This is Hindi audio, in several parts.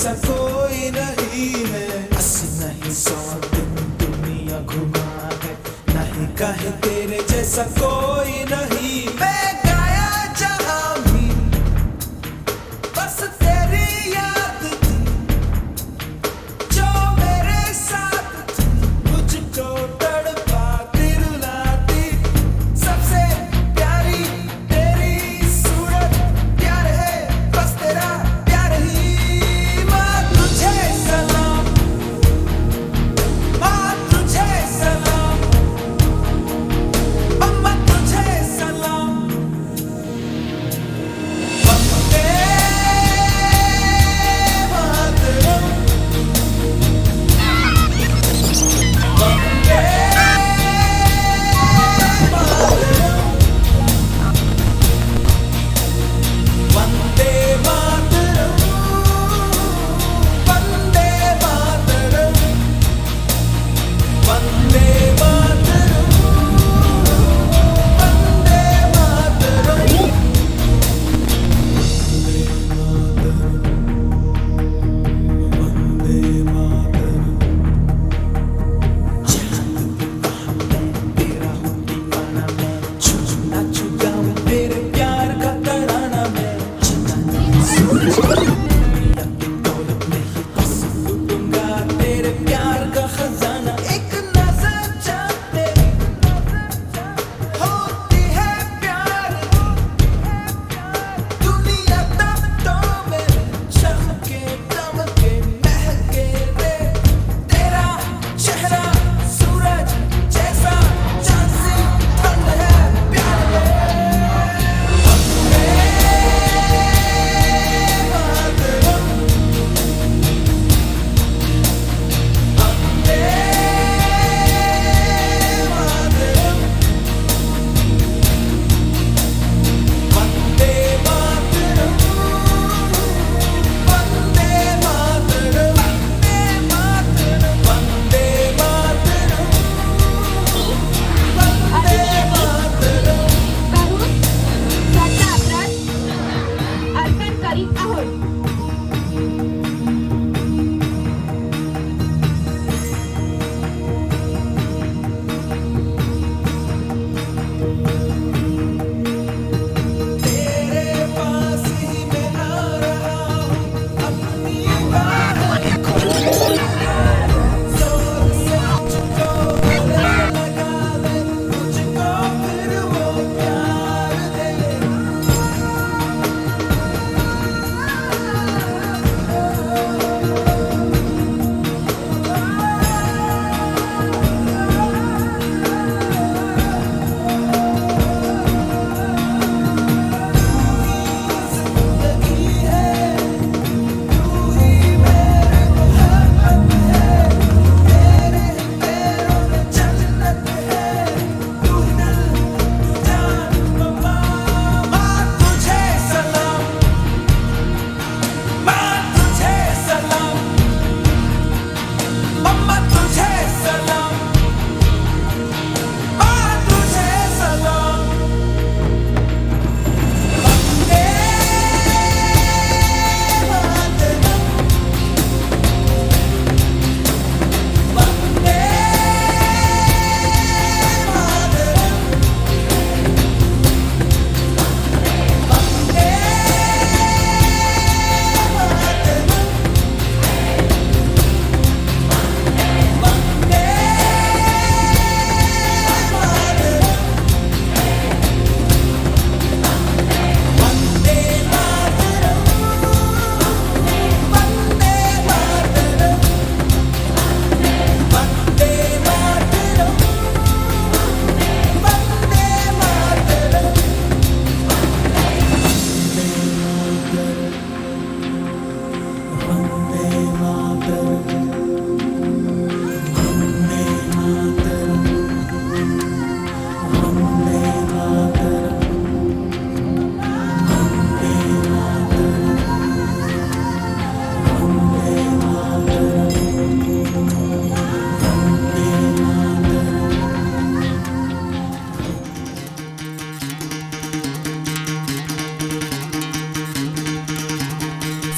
जैसा कोई नहीं है। 80 नहीं 100 दिन दुनिया घुमा है, नहीं कहे तेरे जैसा कोई नहीं। मैं गाया जहां भी बस तेरी याद थी, जो मेरे साथ थी मुझको तड़पाती रुलाती। सबसे प्यारी तेरी सूरत, प्यार है बस तेरा प्यार ही। माँ तुझे सलाम, माँ तुझे सलाम, अम्मा तुझे सलाम। वंदे मातरम, वंदे मातरम, वंदे मातरम, वंदे मातरम, वंदे मातरम, वंदे मातरम। वंदे मातरम। तेरा हूँ दीवाना मैं, छूना छुगाऊं तेरे प्यार का तराना मैं। दुनिया की दौलत नहीं बस लूटूंगा तेरे प्यार का खजाना। एक नजर चाहते होती है प्यार, दुनिया तख्तों में चमके दमके महके रे। तेरा चेहरा सूरज जैसा, चांद सी ठंड है प्यार में। वंदे मातरम, वंदे मातरम, वंदे मातरम, वंदे मातरम, वंदे मातरम, वंदे मातरम। भाऊ, त्याचा अपराध अर्पण करीत आहोत. तेरे पास ही मैं आ रहा हूँ, अपनी बाहों खोल जोर से मुझको गले लगा ले, मुझको फिर वो प्यार दे।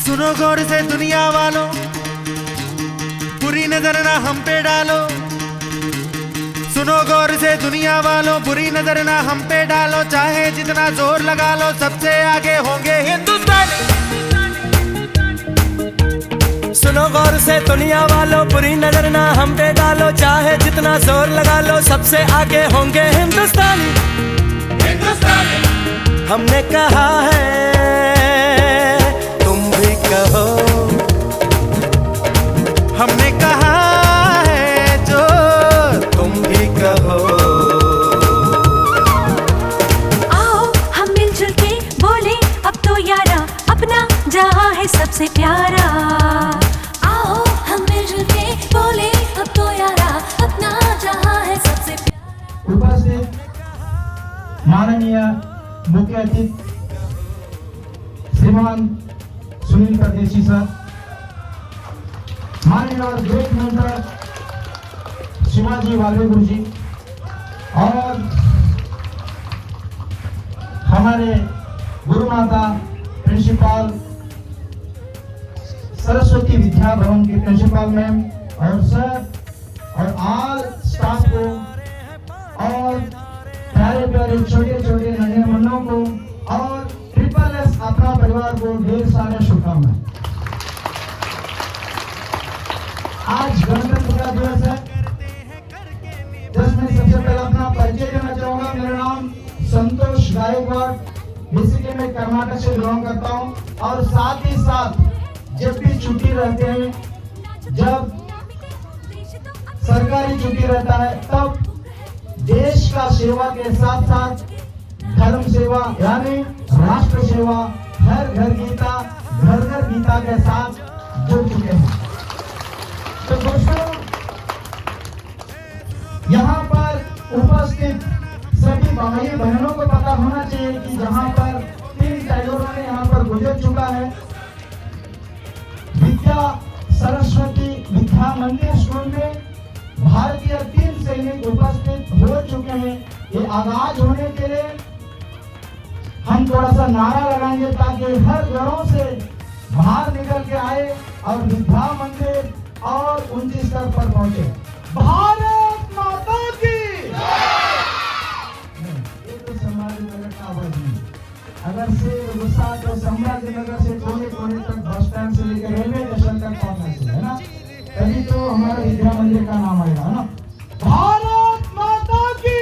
सुनो गौर से दुनिया वालों, बुरी नजर ना हम पे डालो। सुनो गौर से दुनिया वालों, बुरी नजर ना हम पे डालो। चाहे जितना जोर लगा लो, सबसे आगे होंगे हिंदुस्तानी। सुनो गौर से दुनिया वालों, बुरी नजर ना हम पे डालो। चाहे जितना जोर लगा लो, सबसे आगे होंगे हिंदुस्तानी। हमने कहा है, तुम भी कहो। हमने कहा है जो तुम भी कहो। आओ हम मिलजुल के बोले अब तो यारा, अपना जहां है सबसे प्यारा। आओ हम मिलजुल के बोले अब तो यारा, अपना जहां है सबसे प्यारा। उपस्थित माननीय मुख्य अतिथि श्रीमान सुनील परदेशी सर, माननीय और ग्रेट मेंटर शिवाजी वाले गुरु जी, और हमारे गुरु माता प्रिंसिपल सरस्वती विद्या भवन के प्रिंसिपल मैम और सर और ऑल स्टाफ को, और प्यारे प्यारे छोटे छोटे नन्हे मुन्नों को, और ट्रिपल एस अपना परिवार को ढेर सारे शुभकामनाएं। आज गणतंत्र का दिवस है। जिसमें सबसे पहले अपना परिचय देना चाहूंगा। मेरा नाम संतोष गायकवाड़, बेसिकली मैं कर्नाटक से बिलोंग करता हूं, और साथ ही साथ जब भी छुट्टी रहते हैं, जब सरकारी छुट्टी रहता है, तब देश का सेवा के साथ साथ धर्म सेवा यानी राष्ट्र सेवा, घर घर गीता, घर घर गीता के साथ जुड़ चुके हैं। तो दोस्तों, यहाँ पर उपस्थित सभी भाई बहनों को पता होना चाहिए कि जहाँ पर 3 टाइगरों ने यहाँ पर गुजर चुका है। विद्या सरस्वती विद्या मंदिर स्कूल में भारतीय 3 सैनिक उपस्थित हो चुके हैं। ये आगाज होने के लिए हम थोड़ा सा नारा लगाएंगे ताकि हर घरों से बाहर निकल के आए और विद्या मंदिर और 29 स्तर पर पहुंचे। भारत माता की ये तो समाधि नगर का आवाज नहीं। अगर से गुस्सा तो सम्राजी नगर से कोने कोने तक बस स्टैंड से लेकर रेलवे स्टेशन तक पहुंचना चाहिए, है ना? तभी तो हमारा विद्या मंदिर का नाम आएगा, है ना? भारत माता की।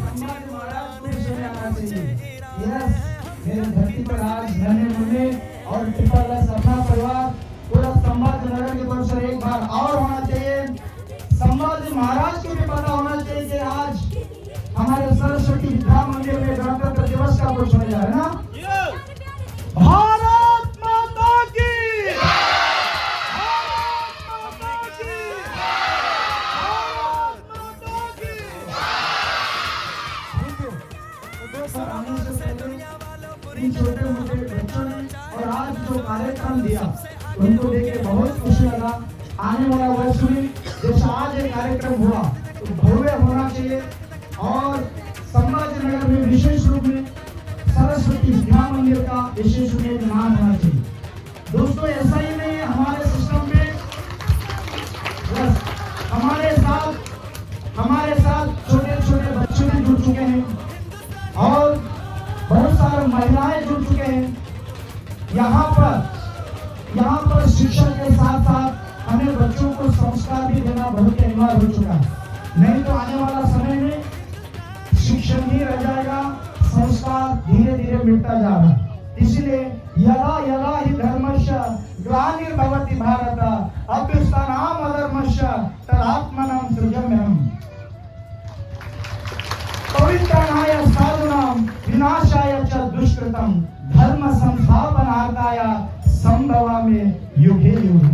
सम्राजी महाराज को सुने आना चाहिए। यस, मेरे धरती पर आज नन्हे मुन्ने और ट्रिपल एस अपना परिवार पूरा संभाजी नगर की तरफ से एक बार और होना चाहिए। संभाजी महाराज को भी पता होना चाहिए कि आज हमारे सरस्वती विद्या मंदिर में गणतंत्र दिवस का कुछ हो जाए ना। भारत माता की। छोटे मोटे बच्चों ने और आज जो कार्यक्रम दिया उनको देख के बहुत खुशी लगा। आने वाला वर्ष में जैसा आज ये कार्यक्रम हुआ तो भव्य होना चाहिए, और संभाजी नगर में विशेष रूप में सरस्वती विद्या मंदिर का विशेष रूप में नाम होना चाहिए। दोस्तों, ऐसा ही नहीं है, हमारे सिस्टम में हमारे साथ छोटे छोटे बच्चे भी जुड़ चुके हैं और बहुत सारे महिलाएं जुड़ चुके हैं। यहाँ पर शिक्षा के साथ साथ हमें बच्चों को संस्कार भी देना बहुत अनिवार्य हो चुका है। नहीं तो आने वाला समय में शिक्षण ही रह जाएगा, संस्कार धीरे धीरे मिटता जा रहा है। इसलिए यदा यदा हि धर्मस्य ग्लानिर्भवति भारत अभ्युत्थानम् अधर्मस्य तदात्मनं सृजाम्यहम्। पवित्राणाय साधूनां विनाशाय च दुष्कृतं धर्म संस्थापनार्थाय संभवामि युगे युगे।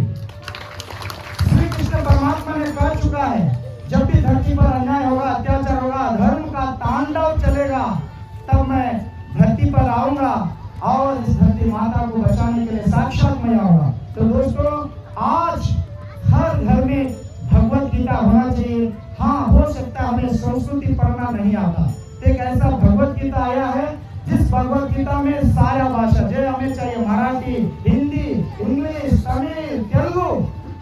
श्री कृष्ण परमात्मा ने कह चुका है, जब भी धरती पर अन्याय होगा, अत्याचार होगा, धर्म का तांडव चलेगा, तब मैं धरती पर आऊंगा और इस धरती माता को बचाने के लिए साक्षात मैं आऊंगा। तो दोस्तों, आज हर घर में भगवत गीता होना चाहिए। हाँ, हो सकता है हमें संस्कृति पढ़ना नहीं आता, एक ऐसा भगवत गीता आया है जिस भगवद्गीता में सारा भाषा जो हमें चाहिए, मराठी, हिंदी, इंग्लिश, तमिल, तेलुगु,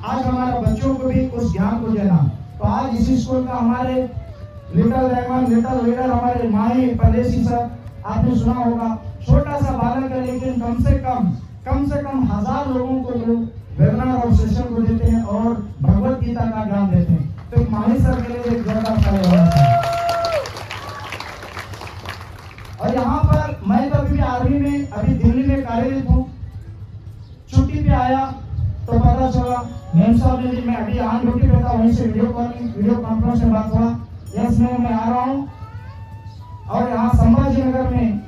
आज हमारे बच्चों को भी उस ज्ञान को देना। तो आज इसी स्कूल का हमारे लिटिल डायमंड, लिटिल लीडर हमारे माही परदेसी सर, आपने सुना होगा, छोटा सा बालक है लेकिन कम से कम 1000 लोगों को वो वेबिनार और सेशन को देते हैं और भगवद्गीता का ज्ञान देते हैं। तो माही सर के लिए एक जोरदार ताली होना चाहिए। और यहाँ पर मैं तो अभी आर्मी में, अभी दिल्ली में कार्यरत हूँ, छुट्टी पे आया तो पता चला मैम साहब ने, मैं अभी ऑन ड्यूटी पे था, वहीं से वीडियो कॉन्फ्रेंस में बात हुआ, यस मैं आ रहा हूँ। और यहाँ संभाजी नगर में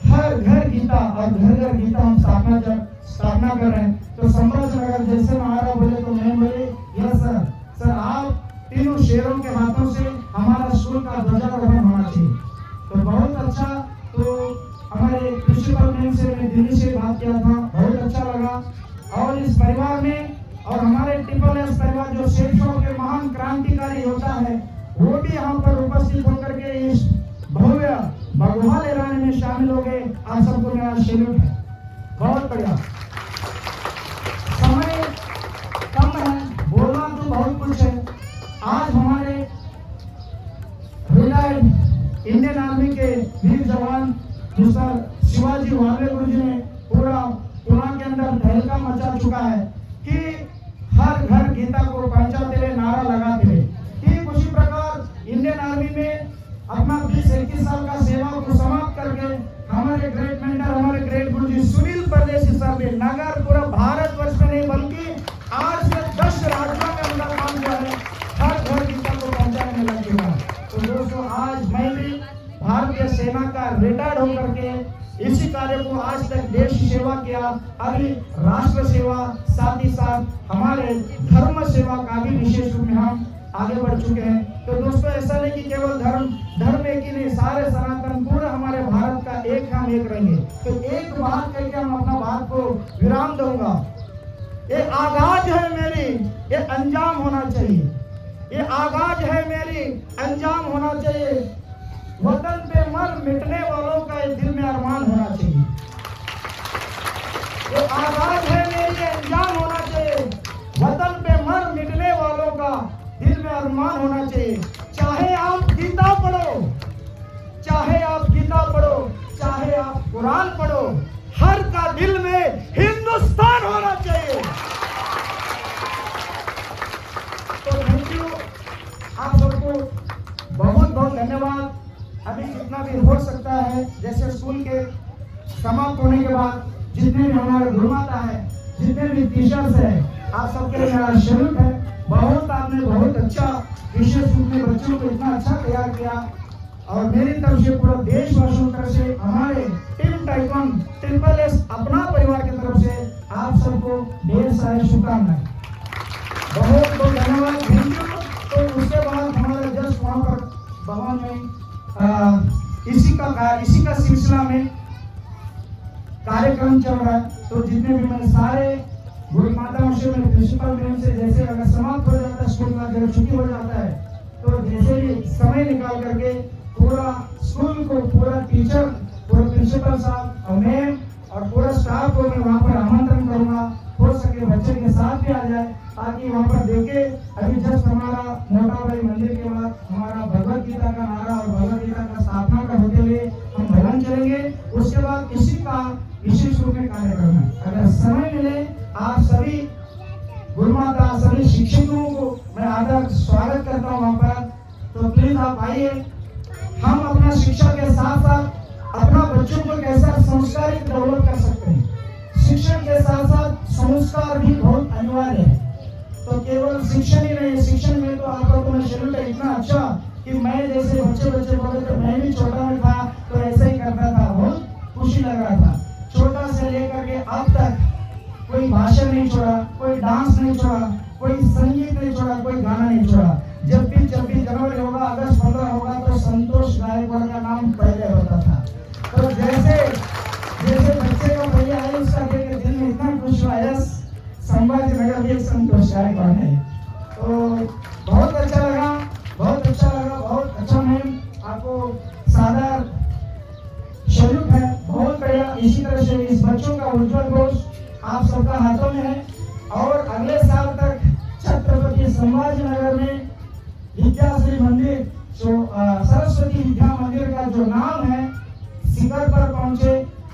हर घर गीता और घर गीता हम स्थापना कर रहे हैं। तो संभाजी नगर जैसे मैं आ रहा बोले तो मैम बोले यस सर आप तीनों शेरों के हाथों से हमारा स्कूल का ध्वजारोहण होना चाहिए। तो बहुत अच्छा, तो हमारे प्रिंसिपल मैम से मैंने दिल्ली से बात किया था, बहुत अच्छा लगा। और इस परिवार में और हमारे ट्रिपल एस परिवार जो शेषों के महान क्रांतिकारी योद्धा है, वो भी यहाँ पर उपस्थित होकर के इस भव्य भगवा लहराने में शामिल हो गए। आप सबको मेरा सैल्यूट है, बहुत बढ़िया। समय कम है, बोलना तो बहुत कुछ है। आज हमारे रिटायर्ड इंडियन आर्मी के वीर जवान मिस्टर शिवाजी वाले गुरु जी ने पूरा पुणे के अंदर तहलका मचा चुका है कि हर घर गीता को पहुंचाते हुए, नारा लगाते हुए। ठीक उसी प्रकार इंडियन आर्मी में अपना 20-21 साल का सेवा को समाप्त करके हमारे ग्रेट मेंटर, हमारे ग्रेट गुरु जी सुनील परदेसी साहब ने नगर पूरा भारतवर्ष में नहीं बल्कि 8 से 10 राज्यों के अंदर काम किया है, हर घर गीता को पहुंचाने में लग चुका है। तो दोस्तों आज मैं भी भारतीय सेना का रिटायर्ड होकर के इसी कार्य को आज तक देश की सेवा किया, अभी राष्ट्र सेवा, साथ ही साथ हमारे धर्म सेवा का भी विशेष रूप में हम आगे बढ़ चुके हैं। तो दोस्तों ऐसा नहीं कि केवल धर्म एक ही नहीं, सारे सनातन पूरे हमारे भारत का एक हम एक रहेंगे। तो एक बात करके हम अपना बात को विराम दूंगा। ये आगाज है मेरी, ये अंजाम होना चाहिए। ये आगाज है मेरी, अंजाम होना चाहिए। वतन पे मर मिटने वालों का ये दिल में अरमान होना चाहिए। ये आगाज है मेरी, ये अंजाम होना चाहिए। वतन पे मर मिटने वालों का दिल में अरमान होना चाहिए। चाहे आप गीता पढ़ो, चाहे आप गीता पढ़ो, चाहे आप कुरान पढ़ो, हर का दिल में हिंदुस्तान होना चाहिए। तो थैंक यू, आप सबको बहुत बहुत धन्यवाद। अभी जितना भी हो सकता है, जैसे स्कूल के समाप्त होने के बाद जितने भी हमारे गुरुमाता है, जितने भी टीचर्स है, आप सबके लिए मेरा सैल्यूट है। बहुत आपने बहुत अच्छा, विशेष रूप में बच्चों को इतना अच्छा तैयार किया। और मेरी तरफ से पूरा देशवासियों की तरफ से, हमारे टीम टाइकॉन ट्रिपल एस अपना परिवार की तरफ से आप सबको ढेर सारी शुभकामनाएं, बहुत बहुत धन्यवाद, थैंक यू। तो उसके बाद हमारे जस्ट वहाँ पर भवन में इसी का सिलसिला में कार्यक्रम चल रहा है। तो जितने भी मैंने सारे गुरु माताओं से, मेरे प्रिंसिपल मैम से, जैसे अगर समाप्त हो जाता है स्कूल का, जब छुट्टी हो जाता है, तो जैसे भी समय निकाल करके पूरा स्कूल को, पूरा टीचर, पूरा प्रिंसिपल साहब और मैम और पूरा स्टाफ को मैं वहाँ पर आमंत्रण करूँगा। हो सके बच्चे के साथ भी आ जाए, ताकि वहाँ पर देखे। अभी जस्ट हमारा मोटाबाई मंदिर के बाद हमारा भगवत गीता का नारा और भगवत गीता का स्थापना का होते हुए हम भवन चलेंगे। उसके बाद इसी का विशेष रूप में कार्यक्रम है। अगर समय मिले, आप सभी गुरुमाता, सभी शिक्षकों को मैं आदर स्वागत करता हूँ वहाँ पर। तो प्लीज आप आइए। हम अपना शिक्षा के साथ साथ अपना बच्चों को कैसा संस्कारित डेवलप कर सकते हैं। शिक्षण के साथ साथ संस्कार भी बहुत अनिवार्य है। तो केवल शिक्षण ही नहीं, शिक्षण में तो आपका तो मैं शेड्यूल है इतना अच्छा कि मैं जैसे बच्चे बोले तो मैं भी छोटा में था तो ऐसा ही करता था, बहुत खुशी लग रहा था। छोटा से लेकर के अब तक कोई भाषण नहीं छोड़ा, कोई डांस नहीं छोड़ा, कोई संगीत नहीं छोड़ा, कोई गाना नहीं छोड़ा। जब भी जनवरी होगा, अगस्त 15 होगा तो संतोष गायकवाड़ का नाम पहले होता था। तो जैसे बच्चे का पहले आए, उसका देख के दिल में इतना खुश हुआ। यस, संभाजी नगर भी एक संतोष गायकवाड़ है। तो बहुत अच्छा लगा, बहुत अच्छा। मैम आपको सादर सैल्यूट है। से इस बच्चों का उज्जवल भविष्य आप सबका हाथों में है और अगले साल तक छत्रपति संभाजीनगर में विद्याश्री मंदिर सरस्वती विद्या मंदिर का जो नाम है शिखर पर पहुंचे,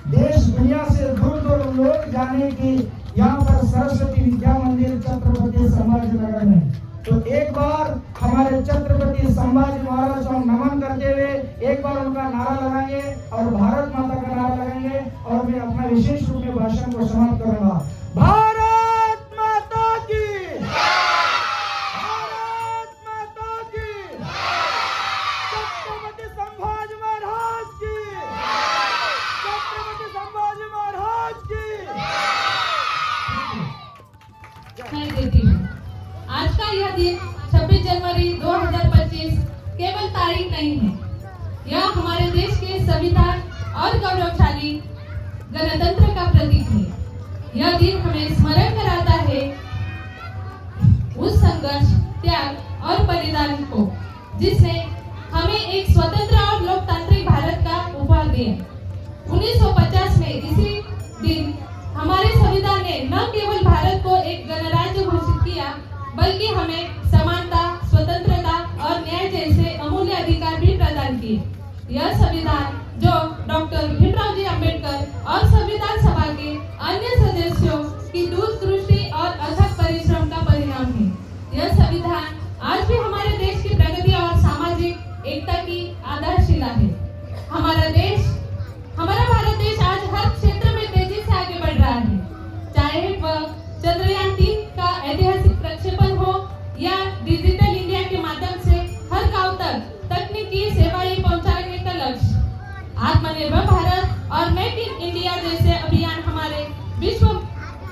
देश दुनिया से दूर दूर लोग जाने की यहाँ पर सरस्वती विद्या मंदिर छत्रपति संभाजीनगर में। तो एक बार हमारे छत्रपति संभाजी महाराज को नमन करते हुए एक बार उनका नारा लगाएंगे और भारत माता का नारा लगाएंगे और मैं अपना विशेष रूप में भाषण को समाप्त करूंगा। भारत माता की, भारत माता की, छत्रपति संभाजी महाराज की, छत्रपति संभाजी महाराज की। मैं देती हूँ। आज का यह दिन 26 जनवरी 2025 केवल तारीख नहीं है, यह हमारे देश के संविधान और गौरवशाली गणतंत्र का प्रतीक है। यह दिन हमें स्मरण कराता है उस संघर्ष, त्याग और बलिदान को जिसने हमें एक स्वतंत्र और लोकतांत्रिक भारत का उपहार दिया। 1950 में इसी दिन हमारे संविधान ने न केवल भारत को एक गणराज्य घोषित किया बल्कि हमें समानता, स्वतंत्रता और न्याय जैसे अमूल्य अधिकार भी प्रदान किए। यह संविधान जो डॉक्टर भीमराव जी अंबेडकर और संविधान सभा के अन्य सदस्यों की दूरदृष्टि और अथक परिश्रम का परिणाम है। यह संविधान आज भी हमारे देश की प्रगति और सामाजिक एकता की आधारशिला है। हमारा भारत देश आज हर क्षेत्र में तेजी से आगे बढ़ रहा है, चाहे वह चंद्रयान 3 का ऐतिहासिक प्रक्षेपण हो या डिजिटल इंडिया के माध्यम से हर गांव तक तकनीकी सेवाएं पहुंचाने का लक्ष्य। आत्मनिर्भर भारत और मेक इन इंडिया जैसे अभियान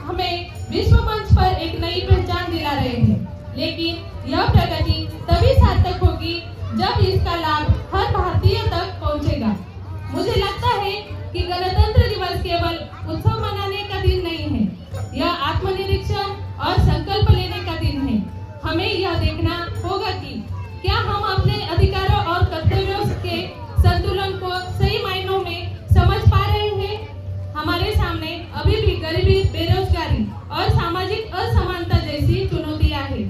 हमें विश्व मंच पर एक नई पहचान दिला रहे हैं, लेकिन यह प्रगति तभी सार्थक होगी जब इसका लाभ हर भारतीय तक पहुंचेगा। मुझे लगता है कि गणतंत्र दिवस केवल उत्सव मनाने का दिन नहीं है, यह आत्मनिरीक्षण और संकल्प लेने का दिन है। हमें यह देखना होगा कि क्या हम अपने अधिकारों और कर्तव्यों के संतुलन को सही मायनों में समझ पा रहे हैं। हमारे सामने अभी भी गरीबी, बेरोजगारी और सामाजिक असमानता जैसी चुनौतियां हैं।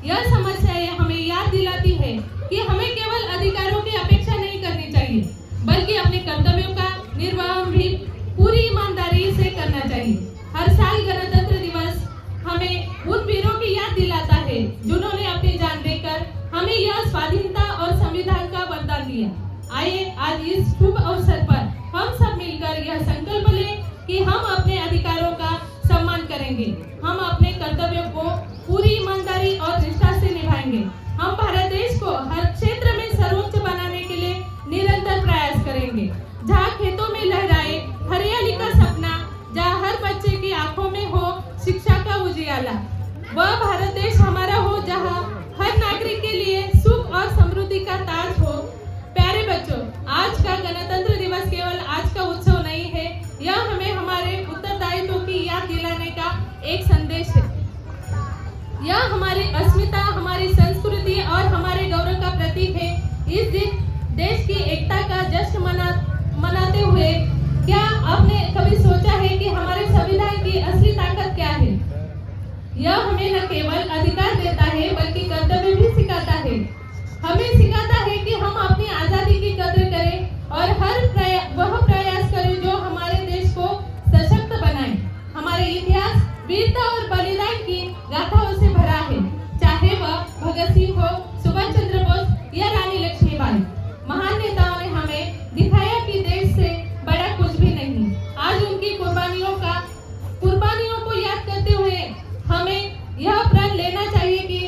यह समस्याएं हमें याद दिलाती है कि हमें केवल अधिकारों की अपेक्षा नहीं करनी चाहिए बल्कि अपने कर्तव्यों का निर्वहन भी पूरी ईमानदारी से करना चाहिए। हर साल गणतंत्र दिवस हमें उन वीरों की याद दिलाता है जिन्होंने अपनी जान देकर हमें यह स्वाधीनता और संविधान का वरदान दिया। आइए आज इस शुभ अवसर पर हम सब मिलकर यह संकल्प लें कि हम अपने अधिकारों का सम्मान करेंगे, हम अपने कर्तव्यों को पूरी ईमानदारी और निष्ठा से निभाएंगे। हम भारत देश को हर क्षेत्र में सर्वोच्च बनाने के लिए निरंतर प्रयास करेंगे। जहाँ खेतों में लहराए हरियाली का सपना, जहाँ हर बच्चे की आंखों में हो शिक्षा का उजियाला, वह भारत देश हमारा हो जहाँ हर नागरिक के लिए सुख और समृद्धि का ताज हो। प्यारे बच्चों, आज का गणतंत्र दिवस केवल आज का उत्सव नहीं है, यह हमें हमारे उत्तरदायित्व की याद दिलाने का एक संदेश है। यह हमारी अस्मिता, हमारी संस्कृति और हमारे गौरव का प्रतीक है। इस दिन देश की एकता का जश्न मनाते हुए क्या आपने कभी सोचा है कि हमारे संविधान की असली ताकत क्या है? यह हमें न केवल अधिकार देता है बल्कि कर्तव्य भी सिखाता है। हमें सिखाता है कि हम अपनी आजादी की कदर करें और वह प्रयास करें जो हमारे देश को सशक्त बनाए। हमारे इतिहास वीरता और बलिदान की गाथाओं से भरा है, चाहे वह भगत सिंह हो, सुभाष चंद्र बोस या रानी लक्ष्मीबाई। महान नेताओं ने हमें दिखाया कि देश से बड़ा कुछ भी नहीं। आज उनकी कुर्बानियों को याद करते हुए हमें यह प्रण लेना चाहिए कि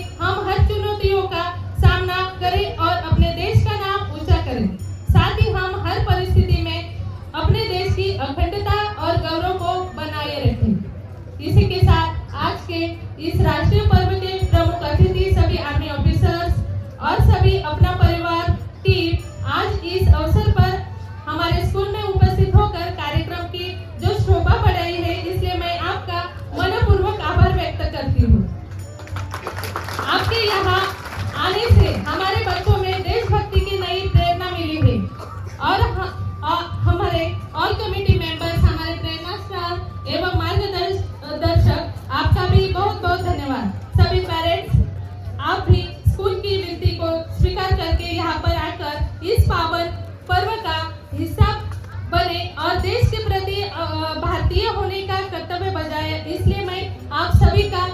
और देश के प्रति भारतीय होने का कर्तव्य बजाय, इसलिए मैं आप सभी का